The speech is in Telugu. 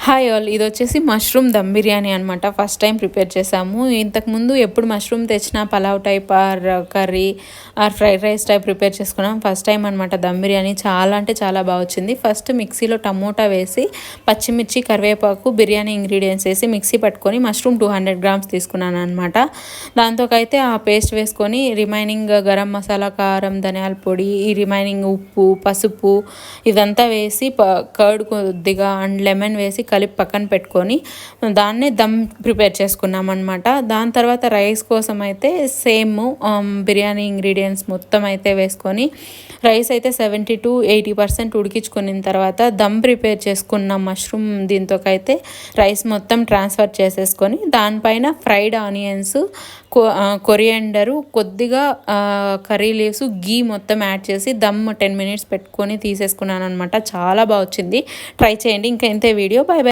హాయ్ ఆల్, ఇది వచ్చేసి మష్రూమ్ దమ్ బిర్యానీ అనమాట. ఫస్ట్ టైం ప్రిపేర్ చేసాము. ఇంతకుముందు ఎప్పుడు మష్రూమ్ తెచ్చినా pulao type or curry or fried rice type prepare చేసుకున్నాం. ఫస్ట్ టైం అనమాట దమ్ బిర్యానీ. చాలా అంటే చాలా బాగా వచ్చింది. ఫస్ట్ మిక్సీలో టమోటా వేసి పచ్చిమిర్చి కరివేపాకు బిర్యానీ ఇంగ్రీడియంట్స్ వేసి మిక్సీ పట్టుకొని మష్రూమ్ 200 గ్రామ్స్ తీసుకున్నాను అనమాట. దాంతోకైతే ఆ పేస్ట్ వేసుకొని రిమైనింగ్ గరం మసాలా, కారం, ధనియాల పొడి, ఈ రిమైనింగ్ ఉప్పు, పసుపు ఇదంతా వేసి కర్డ్ కొద్దిగా అండ్ లెమన్ వేసి కలిపి పక్కన పెట్టుకొని దాన్నే దమ్ ప్రిపేర్ చేసుకున్నాం అనమాట. దాని తర్వాత రైస్ కోసం అయితే సేమ్ బిర్యానీ ఇంగ్రీడియంట్స్ మొత్తం అయితే వేసుకొని రైస్ అయితే 70 to 80% ఉడికించుకున్న తర్వాత దమ్ ప్రిపేర్ చేసుకున్న మష్రూమ్ దీంతోకైతే రైస్ మొత్తం ట్రాన్స్ఫర్ చేసేసుకొని దానిపైన ఫ్రైడ్ ఆనియన్స్, కొరియాండరు, కొద్దిగా కర్రీ లీవ్స్, గీ మొత్తం యాడ్ చేసి దమ్ 10 minutes పెట్టుకొని తీసేసుకున్నాను అనమాట. చాలా బాగా వచ్చింది. ట్రై చేయండి. ఇంకా ఇంతే వీడియో. Bye bye.